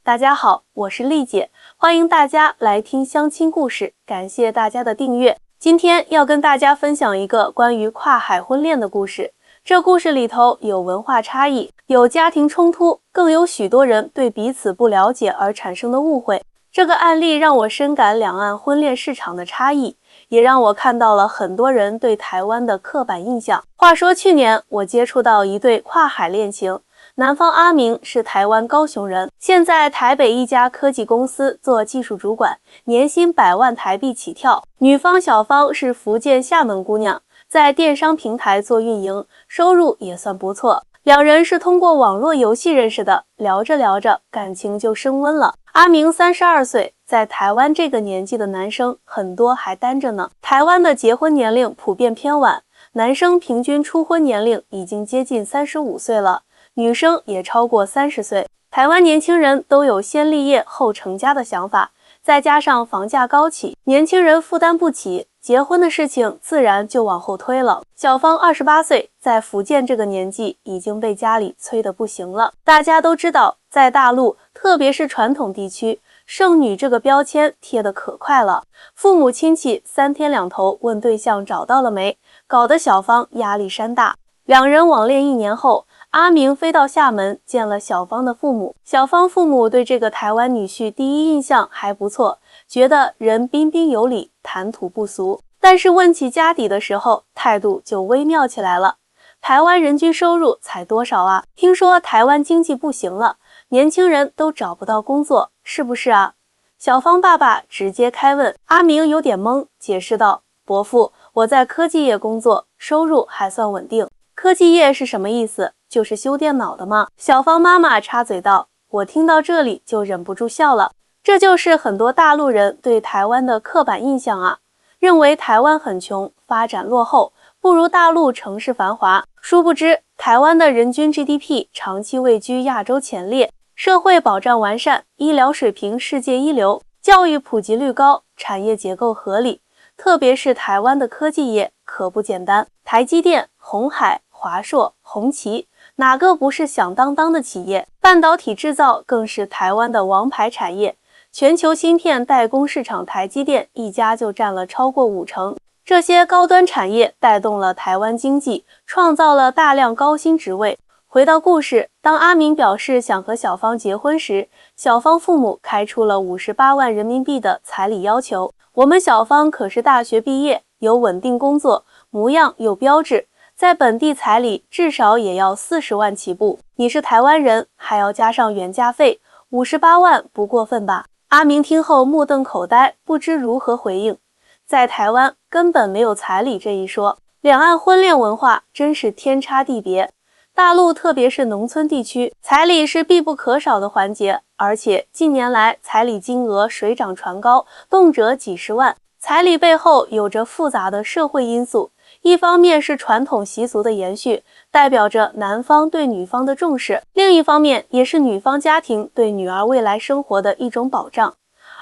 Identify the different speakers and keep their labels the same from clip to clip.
Speaker 1: 大家好，我是丽姐，欢迎大家来听相亲故事，感谢大家的订阅。今天要跟大家分享一个关于跨海婚恋的故事。这故事里头有文化差异，有家庭冲突，更有许多人对彼此不了解而产生的误会。这个案例让我深感两岸婚恋市场的差异，也让我看到了很多人对台湾的刻板印象。话说去年我接触到一对跨海恋情，男方阿明是台湾高雄人，现在台北一家科技公司做技术主管，年薪100万台币起跳。女方小芳是福建厦门姑娘，在电商平台做运营，收入也算不错。两人是通过网络游戏认识的，聊着聊着感情就升温了。阿明32岁，在台湾这个年纪的男生很多还单着呢。台湾的结婚年龄普遍偏晚，男生平均初婚年龄已经接近35岁了，女生也超过30岁。台湾年轻人都有先立业后成家的想法，再加上房价高企，年轻人负担不起，结婚的事情自然就往后推了。小芳28岁，在福建这个年纪已经被家里催得不行了。大家都知道，在大陆，特别是传统地区，剩女这个标签贴得可快了，父母亲戚3天2头问对象找到了没，搞得小芳压力山大。两人网恋1年后，阿明飞到厦门见了小芳的父母，小芳父母对这个台湾女婿第一印象还不错，觉得人彬彬有礼，谈吐不俗。但是问起家底的时候，态度就微妙起来了。台湾人均收入才多少啊？听说台湾经济不行了，年轻人都找不到工作，是不是啊？小芳爸爸直接开问，阿明有点懵，解释道：伯父，我在科技业工作，收入还算稳定。科技业是什么意思？就是修电脑的吗？小芳妈妈插嘴道。我听到这里就忍不住笑了，这就是很多大陆人对台湾的刻板印象啊，认为台湾很穷，发展落后，不如大陆城市繁华。殊不知，台湾的人均 GDP 长期位居亚洲前列，社会保障完善，医疗水平世界一流，教育普及率高，产业结构合理，特别是台湾的科技业可不简单，台积电、鸿海、华硕、红旗，哪个不是响当当的企业？半导体制造更是台湾的王牌产业，全球芯片代工市场台积电一家就占了超过50%。这些高端产业带动了台湾经济，创造了大量高薪职位。回到故事，当阿明表示想和小芳结婚时，小芳父母开出了58万人民币的彩礼要求。我们小芳可是大学毕业，有稳定工作，模样又标致，在本地彩礼至少也要40万起步。你是台湾人，还要加上原价费，58万不过分吧？阿明听后目瞪口呆，不知如何回应。在台湾根本没有彩礼这一说，两岸婚恋文化真是天差地别。大陆特别是农村地区，彩礼是必不可少的环节，而且近年来彩礼金额水涨船高，动辄几十万。彩礼背后有着复杂的社会因素，一方面是传统习俗的延续，代表着男方对女方的重视；另一方面也是女方家庭对女儿未来生活的一种保障。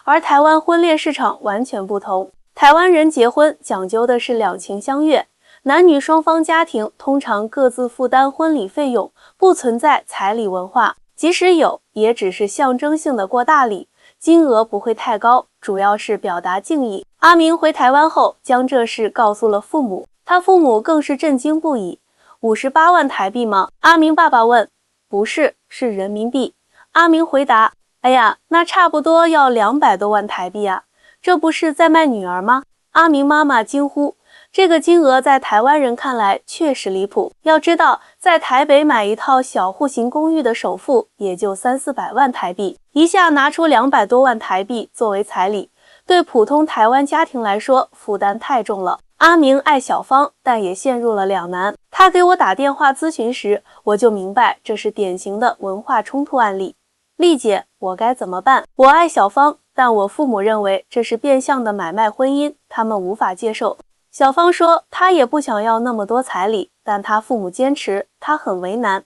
Speaker 1: 而台湾婚恋市场完全不同，台湾人结婚讲究的是两情相悦，男女双方家庭通常各自负担婚礼费用，不存在彩礼文化，即使有，也只是象征性的过大礼，金额不会太高，主要是表达敬意。阿明回台湾后，将这事告诉了父母，他父母更是震惊不已。58万台币吗？阿明爸爸问。不是，是人民币。阿明回答。哎呀，那差不多要200多万台币啊，这不是在卖女儿吗？阿明妈妈惊呼。这个金额在台湾人看来确实离谱。要知道，在台北买一套小户型公寓的首付也就300-400万台币，一下拿出200多万台币作为彩礼，对普通台湾家庭来说负担太重了。阿明爱小芳，但也陷入了两难。他给我打电话咨询时，我就明白这是典型的文化冲突案例。丽姐，我该怎么办？我爱小芳，但我父母认为这是变相的买卖婚姻，他们无法接受。小芳说，她也不想要那么多彩礼，但她父母坚持，她很为难。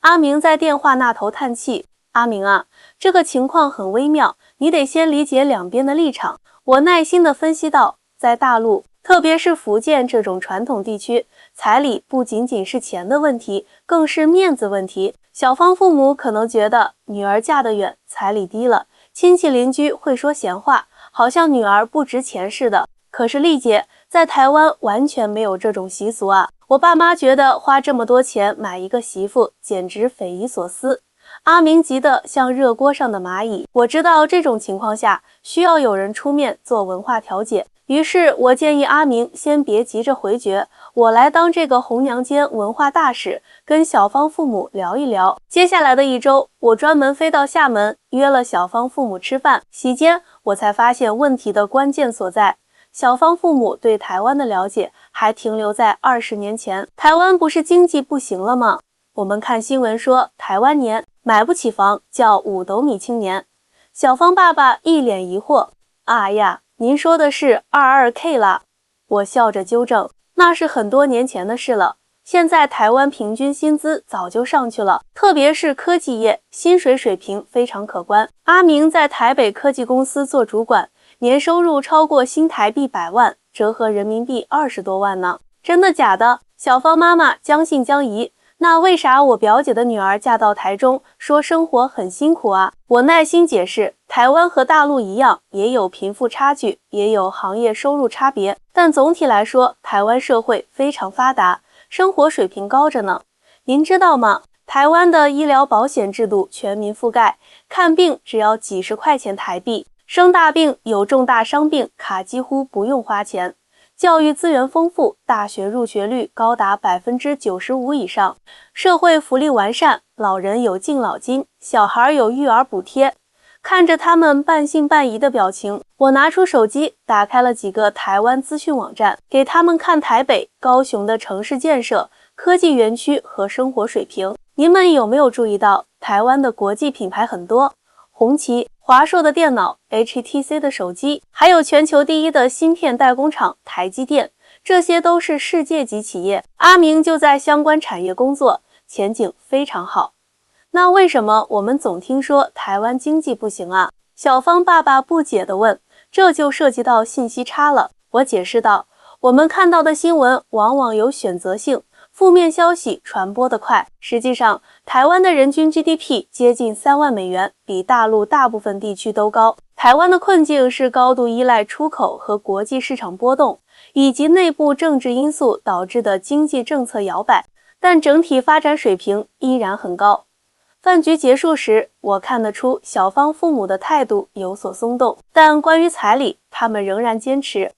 Speaker 1: 阿明在电话那头叹气，阿明啊，这个情况很微妙，你得先理解两边的立场。我耐心地分析道，在大陆，特别是福建这种传统地区，彩礼不仅仅是钱的问题，更是面子问题。小芳父母可能觉得女儿嫁得远，彩礼低了，亲戚邻居会说闲话，好像女儿不值钱似的。可是丽姐，在台湾完全没有这种习俗啊！我爸妈觉得花这么多钱买一个媳妇，简直匪夷所思。阿明急得像热锅上的蚂蚁。我知道这种情况下需要有人出面做文化调解，于是我建议阿明先别急着回绝，我来当这个红娘间文化大使，跟小芳父母聊一聊。接下来的一周，我专门飞到厦门，约了小芳父母吃饭。席间，我才发现问题的关键所在。小芳父母对台湾的了解还停留在20年前，台湾不是经济不行了吗？我们看新闻说，台湾年买不起房叫五斗米青年。小芳爸爸一脸疑惑，啊呀，您说的是22K 啦。我笑着纠正，那是很多年前的事了。现在台湾平均薪资早就上去了，特别是科技业，薪水水平非常可观。阿明在台北科技公司做主管，年收入超过新台币100万，折合人民币20多万呢。真的假的？小芳妈妈将信将疑。那为啥我表姐的女儿嫁到台中，说生活很辛苦啊？我耐心解释，台湾和大陆一样，也有贫富差距，也有行业收入差别，但总体来说，台湾社会非常发达，生活水平高着呢。您知道吗？台湾的医疗保险制度全民覆盖，看病只要几十块钱台币，生大病有重大伤病卡几乎不用花钱。教育资源丰富，大学入学率高达95%以上，社会福利完善，老人有敬老金，小孩有育儿补贴。看着他们半信半疑的表情，我拿出手机，打开了几个台湾资讯网站，给他们看台北、高雄的城市建设、科技园区和生活水平。您们有没有注意到，台湾的国际品牌很多？红旗、华硕的电脑、HTC 的手机，还有全球第一的芯片代工厂台积电，这些都是世界级企业。阿明就在相关产业工作，前景非常好。那为什么我们总听说台湾经济不行啊？小芳爸爸不解地问。这就涉及到信息差了。我解释道，我们看到的新闻往往有选择性，负面消息传播得快。实际上，台湾的人均 GDP 接近3万美元，比大陆大部分地区都高。台湾的困境是高度依赖出口和国际市场波动，以及内部政治因素导致的经济政策摇摆，但整体发展水平依然很高。饭局结束时，我看得出小芳父母的态度有所松动，但关于彩礼，他们仍然坚持。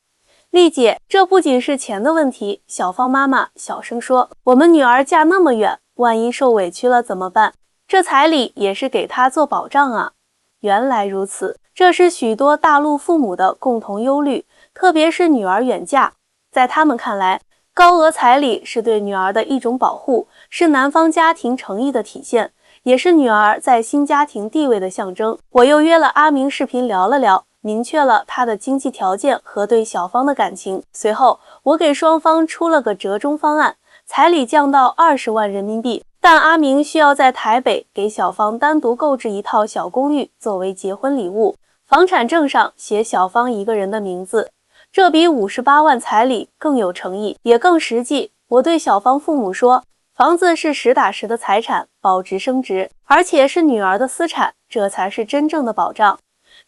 Speaker 1: 丽姐，这不仅是钱的问题，小芳妈妈小声说，我们女儿嫁那么远，万一受委屈了怎么办？这彩礼也是给她做保障啊。原来如此，这是许多大陆父母的共同忧虑，特别是女儿远嫁，在他们看来，高额彩礼是对女儿的一种保护，是男方家庭诚意的体现，也是女儿在新家庭地位的象征。我又约了阿明视频聊了聊，明确了他的经济条件和对小芳的感情。随后，我给双方出了个折中方案，彩礼降到20万人民币，但阿明需要在台北给小芳单独购置一套小公寓作为结婚礼物，房产证上写小芳一个人的名字。这比58万彩礼更有诚意，也更实际。我对小芳父母说，房子是实打实的财产，保值升值，而且是女儿的私产，这才是真正的保障。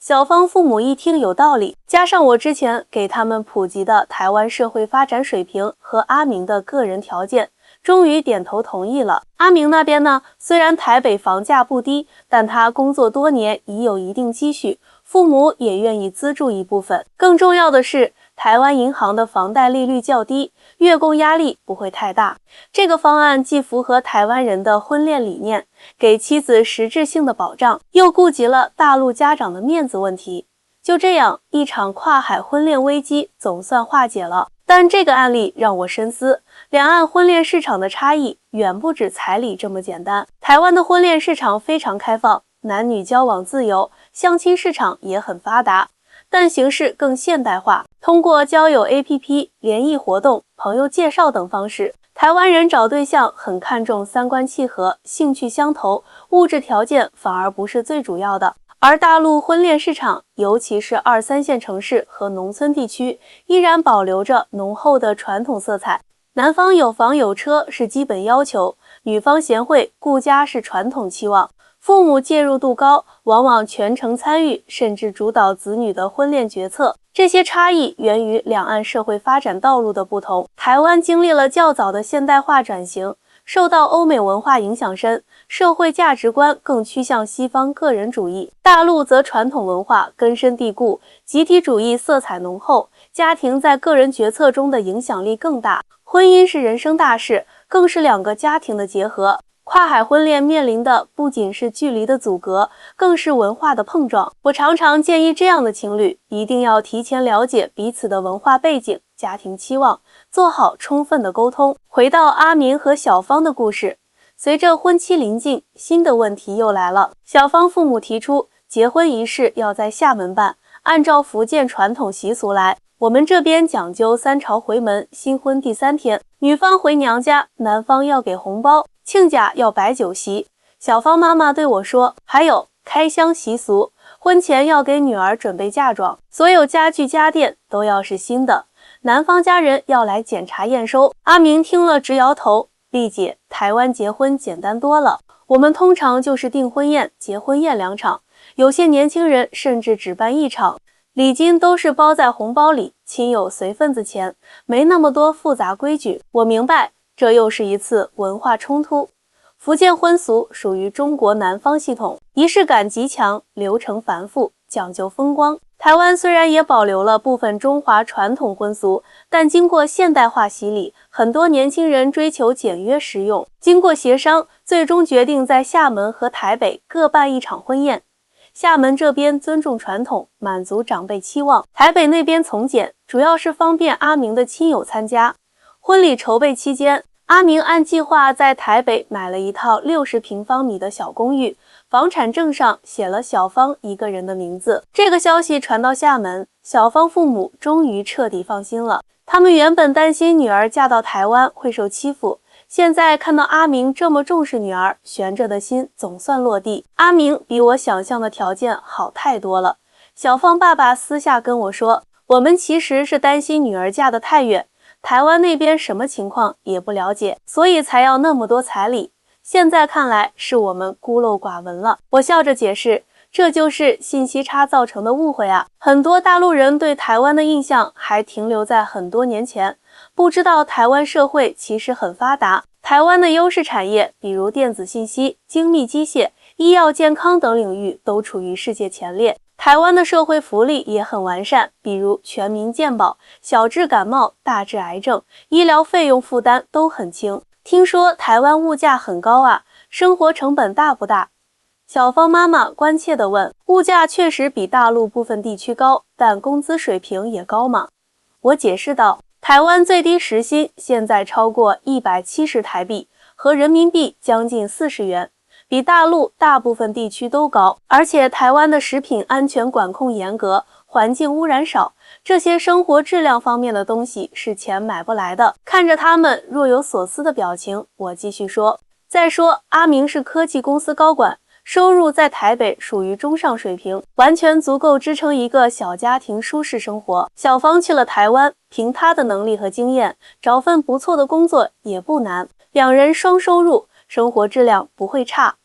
Speaker 1: 小芳父母一听有道理，加上我之前给他们普及的台湾社会发展水平和阿明的个人条件，终于点头同意了。阿明那边呢，虽然台北房价不低，但他工作多年，已有一定积蓄，父母也愿意资助一部分。更重要的是，台湾银行的房贷利率较低，月供压力不会太大。这个方案既符合台湾人的婚恋理念，给妻子实质性的保障，又顾及了大陆家长的面子问题。就这样，一场跨海婚恋危机总算化解了。但这个案例让我深思，两岸婚恋市场的差异远不止彩礼这么简单。台湾的婚恋市场非常开放，男女交往自由，相亲市场也很发达，但形式更现代化，通过交友 APP、联谊活动、朋友介绍等方式，台湾人找对象很看重三观契合、兴趣相投，物质条件反而不是最主要的。而大陆婚恋市场，尤其是2、3线城市和农村地区，依然保留着浓厚的传统色彩。男方有房有车是基本要求，女方贤惠，顾家是传统期望，父母介入度高，往往全程参与，甚至主导子女的婚恋决策。这些差异源于两岸社会发展道路的不同。台湾经历了较早的现代化转型，受到欧美文化影响深，社会价值观更趋向西方个人主义。大陆则传统文化根深蒂固，集体主义色彩浓厚，家庭在个人决策中的影响力更大。婚姻是人生大事，更是两个家庭的结合。跨海婚恋面临的不仅是距离的阻隔，更是文化的碰撞。我常常建议这样的情侣一定要提前了解彼此的文化背景、家庭期望，做好充分的沟通。回到阿明和小芳的故事，随着婚期临近，新的问题又来了。小芳父母提出结婚仪式要在厦门办，按照福建传统习俗来。我们这边讲究3朝回门，新婚第3天，女方回娘家，男方要给红包，亲家要摆酒席。小芳妈妈对我说，还有开箱习俗，婚前要给女儿准备嫁妆，所有家具家电都要是新的，男方家人要来检查验收。阿明听了直摇头，丽姐，台湾结婚简单多了，我们通常就是订婚宴、结婚宴2场，有些年轻人甚至只办1场。礼金都是包在红包里，亲友随份子钱，没那么多复杂规矩。我明白，这又是一次文化冲突。福建婚俗属于中国南方系统，仪式感极强，流程繁复，讲究风光。台湾虽然也保留了部分中华传统婚俗，但经过现代化洗礼，很多年轻人追求简约实用。经过协商，最终决定在厦门和台北各办1场婚宴。厦门这边尊重传统，满足长辈期望；台北那边从简，主要是方便阿明的亲友参加。婚礼筹备期间，阿明按计划在台北买了一套60平方米的小公寓，房产证上写了小芳一个人的名字。这个消息传到厦门，小芳父母终于彻底放心了。他们原本担心女儿嫁到台湾会受欺负，现在看到阿明这么重视女儿，悬着的心总算落地。阿明比我想象的条件好太多了。小芳爸爸私下跟我说，我们其实是担心女儿嫁得太远，台湾那边什么情况也不了解，所以才要那么多彩礼。现在看来是我们孤陋寡闻了。我笑着解释，这就是信息差造成的误会啊！很多大陆人对台湾的印象还停留在很多年前，不知道台湾社会其实很发达。台湾的优势产业，比如电子信息、精密机械、医药健康等领域都处于世界前列。台湾的社会福利也很完善，比如全民健保，小至感冒，大至癌症，医疗费用负担都很轻。听说台湾物价很高啊，生活成本大不大？小芳妈妈关切地问。物价确实比大陆部分地区高，但工资水平也高吗？我解释道，台湾最低时薪现在超过170台币，和人民币将近40元，比大陆大部分地区都高。而且台湾的食品安全管控严格，环境污染少，这些生活质量方面的东西是钱买不来的。看着他们若有所思的表情，我继续说，再说阿明是科技公司高管，收入在台北属于中上水平，完全足够支撑一个小家庭舒适生活。小芳去了台湾，凭她的能力和经验，找份不错的工作也不难，两人双收入，生活质量不会差。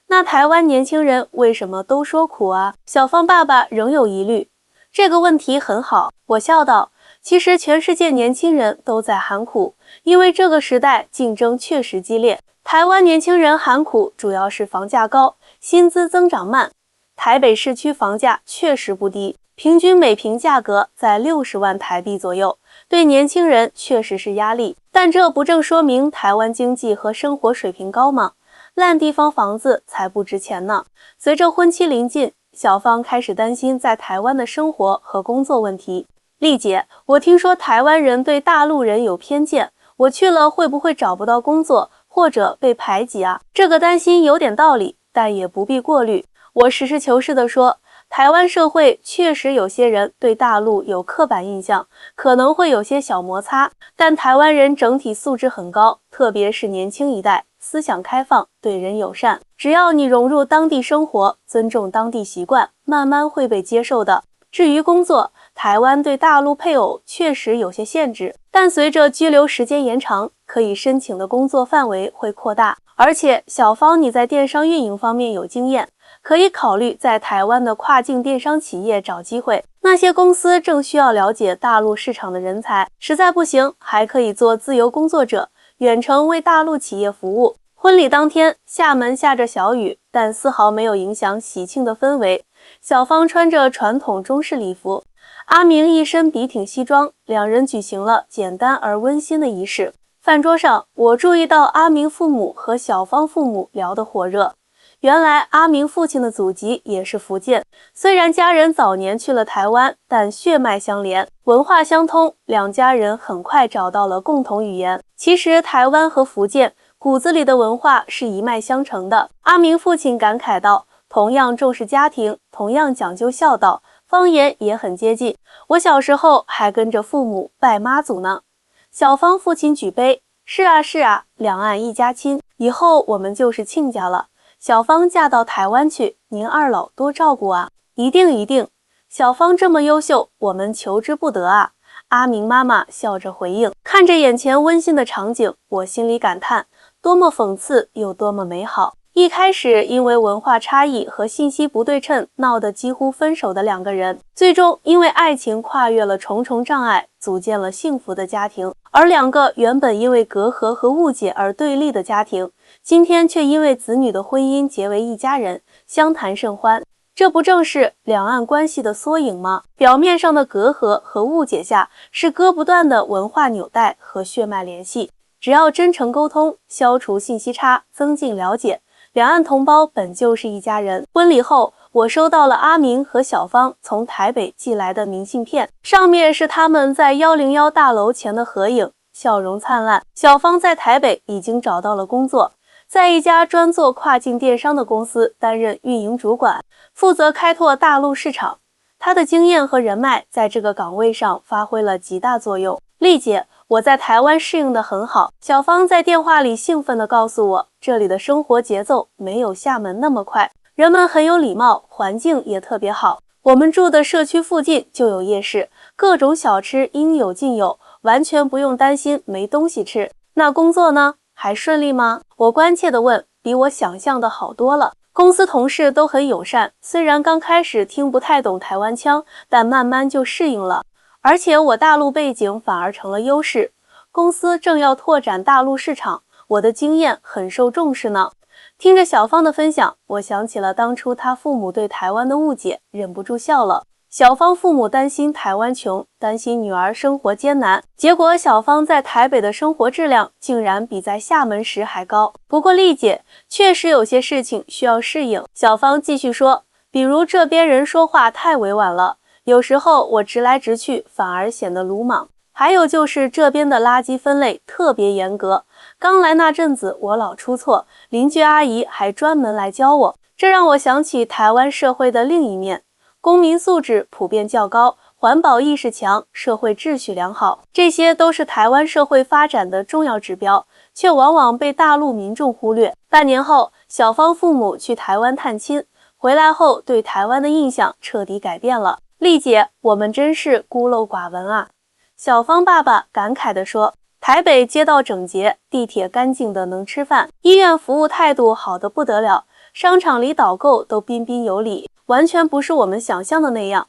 Speaker 1: 那台湾年轻人为什么都说苦啊？小芳爸爸仍有疑虑。这个问题很好，我笑道，其实全世界年轻人都在喊苦，因为这个时代竞争确实激烈。台湾年轻人喊苦主要是房价高，薪资增长慢。台北市区房价确实不低，平均每平价格在60万台币左右，对年轻人确实是压力。但这不正说明台湾经济和生活水平高吗？烂地方房子才不值钱呢。随着婚期临近，小芳开始担心在台湾的生活和工作问题。丽姐，我听说台湾人对大陆人有偏见，我去了会不会找不到工作，或者被排挤啊？这个担心有点道理，但也不必过虑。我实事求是地说，台湾社会确实有些人对大陆有刻板印象，可能会有些小摩擦，但台湾人整体素质很高，特别是年轻一代，思想开放，对人友善。只要你融入当地生活，尊重当地习惯，慢慢会被接受的。至于工作，台湾对大陆配偶确实有些限制，但随着居留时间延长，可以申请的工作范围会扩大。而且小芳你在电商运营方面有经验，可以考虑在台湾的跨境电商企业找机会，那些公司正需要了解大陆市场的人才，实在不行还可以做自由工作者，远程为大陆企业服务。婚礼当天，厦门下着小雨，但丝毫没有影响喜庆的氛围。小芳穿着传统中式礼服，阿明一身笔挺西装，两人举行了简单而温馨的仪式。饭桌上，我注意到阿明父母和小芳父母聊得火热。原来阿明父亲的祖籍也是福建，虽然家人早年去了台湾，但血脉相连，文化相通，两家人很快找到了共同语言。其实台湾和福建骨子里的文化是一脉相承的。阿明父亲感慨道，同样重视家庭，同样讲究孝道，方言也很接近。我小时候还跟着父母拜妈祖呢。小芳父亲举杯，是啊是啊，两岸一家亲，以后我们就是亲家了。小芳嫁到台湾去，您二老多照顾啊。一定一定，小芳这么优秀，我们求之不得啊。阿明妈妈笑着回应。看着眼前温馨的场景，我心里感叹，多么讽刺又多么美好。一开始因为文化差异和信息不对称闹得几乎分手的两个人，最终因为爱情跨越了重重障碍，组建了幸福的家庭。而两个原本因为隔阂和误解而对立的家庭，今天却因为子女的婚姻结为一家人，相谈甚欢。这不正是两岸关系的缩影吗？表面上的隔阂和误解下，是割不断的文化纽带和血脉联系。只要真诚沟通，消除信息差，增进了解，两岸同胞本就是一家人。婚礼后，我收到了阿明和小芳从台北寄来的明信片，上面是他们在101大楼前的合影，笑容灿烂。小芳在台北已经找到了工作，在一家专做跨境电商的公司担任运营主管，负责开拓大陆市场。她的经验和人脉在这个岗位上发挥了极大作用。丽姐，我在台湾适应得很好。小芳在电话里兴奋地告诉我，这里的生活节奏没有厦门那么快，人们很有礼貌，环境也特别好。我们住的社区附近就有夜市，各种小吃应有尽有，完全不用担心没东西吃。那工作呢？还顺利吗？我关切地问。比我想象的好多了。公司同事都很友善，虽然刚开始听不太懂台湾腔，但慢慢就适应了。而且我大陆背景反而成了优势，公司正要拓展大陆市场，我的经验很受重视呢。听着小芳的分享，我想起了当初她父母对台湾的误解，忍不住笑了。小芳父母担心台湾穷，担心女儿生活艰难，结果小芳在台北的生活质量竟然比在厦门时还高。不过丽姐，确实有些事情需要适应。小芳继续说，比如这边人说话太委婉了，有时候我直来直去反而显得鲁莽。还有就是这边的垃圾分类特别严格，刚来那阵子我老出错，邻居阿姨还专门来教我，这让我想起台湾社会的另一面。公民素质普遍较高，环保意识强，社会秩序良好，这些都是台湾社会发展的重要指标，却往往被大陆民众忽略。半年后，小芳父母去台湾探亲，回来后对台湾的印象彻底改变了。丽姐，我们真是孤陋寡闻啊！小芳爸爸感慨地说，台北街道整洁，地铁干净的能吃饭，医院服务态度好得不得了，商场里导购都彬彬有礼，完全不是我们想象的那样。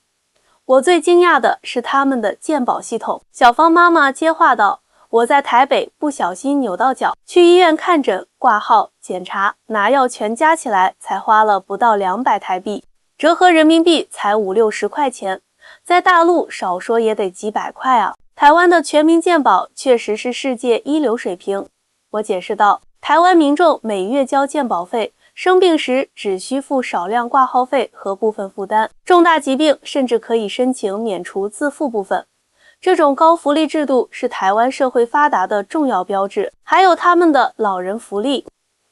Speaker 1: 我最惊讶的是他们的健保系统。小芳妈妈接话道，我在台北不小心扭到脚，去医院看诊、挂号、检查、拿药全加起来才花了不到200台币，折合人民币才50-60块钱，在大陆少说也得几百块啊。台湾的全民健保确实是世界一流水平。我解释道，台湾民众每月交健保费，生病时只需付少量挂号费和部分负担，重大疾病甚至可以申请免除自付部分。这种高福利制度是台湾社会发达的重要标志。还有他们的老人福利。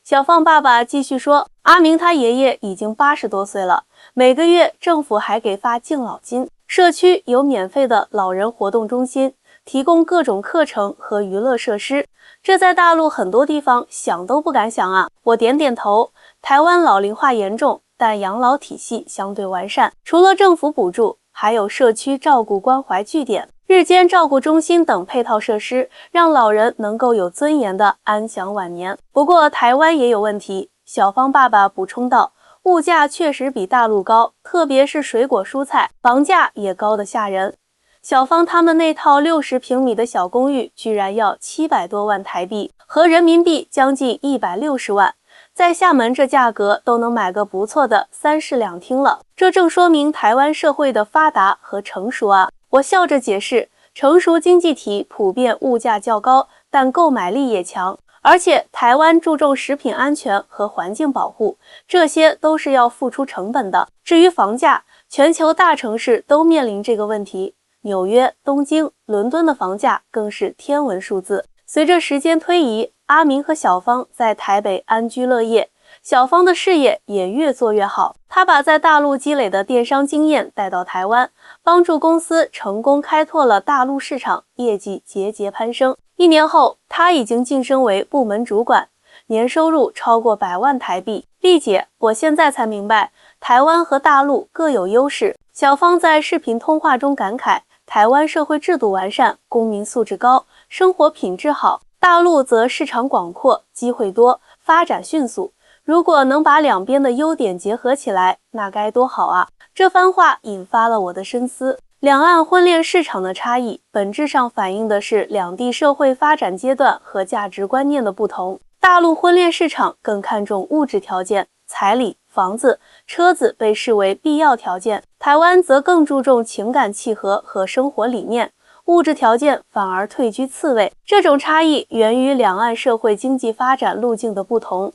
Speaker 1: 小芳爸爸继续说，阿明他爷爷已经80多岁了，每个月政府还给发敬老金，社区有免费的老人活动中心，提供各种课程和娱乐设施，这在大陆很多地方想都不敢想啊。我点点头。台湾老龄化严重，但养老体系相对完善，除了政府补助，还有社区照顾关怀据点，日间照顾中心等配套设施，让老人能够有尊严的安享晚年。不过，台湾也有问题。小芳爸爸补充道，物价确实比大陆高，特别是水果蔬菜，房价也高得吓人。小芳他们那套60平米的小公寓居然要700多万台币，合人民币将近160万。在厦门这价格都能买个不错的3室2厅了，这正说明台湾社会的发达和成熟啊！我笑着解释，成熟经济体普遍物价较高，但购买力也强，而且台湾注重食品安全和环境保护，这些都是要付出成本的。至于房价，全球大城市都面临这个问题，纽约、东京、伦敦的房价更是天文数字。随着时间推移，阿明和小芳在台北安居乐业，小芳的事业也越做越好。她把在大陆积累的电商经验带到台湾，帮助公司成功开拓了大陆市场，业绩节节攀升。1年后，她已经晋升为部门主管，年收入超过100万台币。丽姐，我现在才明白，台湾和大陆各有优势。小芳在视频通话中感慨，台湾社会制度完善，公民素质高，生活品质好，大陆则市场广阔，机会多，发展迅速。如果能把两边的优点结合起来，那该多好啊！这番话引发了我的深思。两岸婚恋市场的差异，本质上反映的是两地社会发展阶段和价值观念的不同。大陆婚恋市场更看重物质条件，彩礼、房子、车子被视为必要条件，台湾则更注重情感契合和生活理念，物质条件反而退居次位。这种差异源于两岸社会经济发展路径的不同。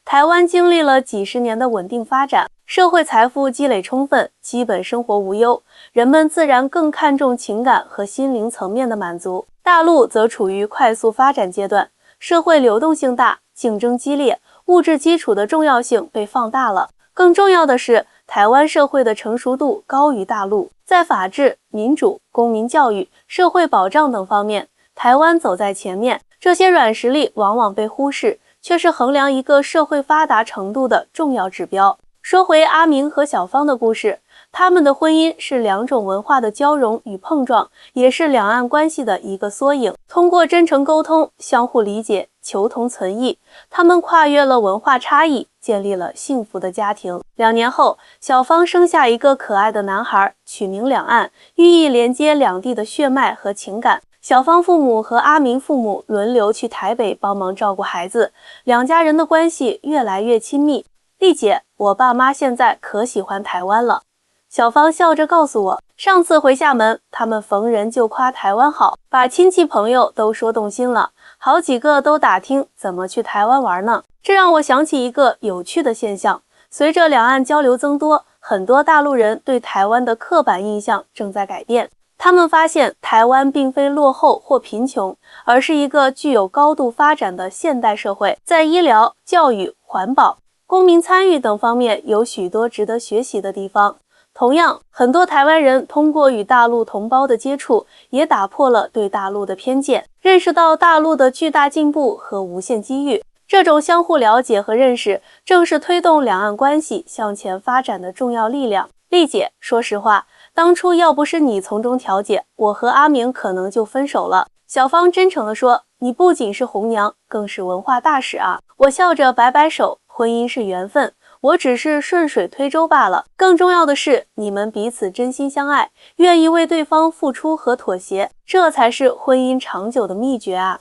Speaker 1: 台湾经历了几十年的稳定发展，社会财富积累充分，基本生活无忧，人们自然更看重情感和心灵层面的满足。大陆则处于快速发展阶段，社会流动性大，竞争激烈，物质基础的重要性被放大了。更重要的是，台湾社会的成熟度高于大陆，在法治、民主、公民教育、社会保障等方面，台湾走在前面。这些软实力往往被忽视，却是衡量一个社会发达程度的重要指标。说回阿明和小芳的故事，他们的婚姻是两种文化的交融与碰撞，也是两岸关系的一个缩影。通过真诚沟通、相互理解、求同存异，他们跨越了文化差异，建立了幸福的家庭。2年后，小芳生下一个可爱的男孩，取名两岸，寓意连接两地的血脉和情感。小芳父母和阿明父母轮流去台北帮忙照顾孩子，两家人的关系越来越亲密。丽姐，我爸妈现在可喜欢台湾了。小芳笑着告诉我，上次回厦门，他们逢人就夸台湾好，把亲戚朋友都说动心了，好几个都打听怎么去台湾玩呢。这让我想起一个有趣的现象，随着两岸交流增多，很多大陆人对台湾的刻板印象正在改变。他们发现台湾并非落后或贫穷，而是一个具有高度发展的现代社会，在医疗、教育、环保、公民参与等方面有许多值得学习的地方。同样，很多台湾人通过与大陆同胞的接触，也打破了对大陆的偏见，认识到大陆的巨大进步和无限机遇。这种相互了解和认识，正是推动两岸关系向前发展的重要力量。丽姐，说实话，当初要不是你从中调解，我和阿明可能就分手了。小芳真诚地说，你不仅是红娘，更是文化大使啊。我笑着摆摆手，婚姻是缘分，我只是顺水推舟罢了。更重要的是，你们彼此真心相爱，愿意为对方付出和妥协，这才是婚姻长久的秘诀啊。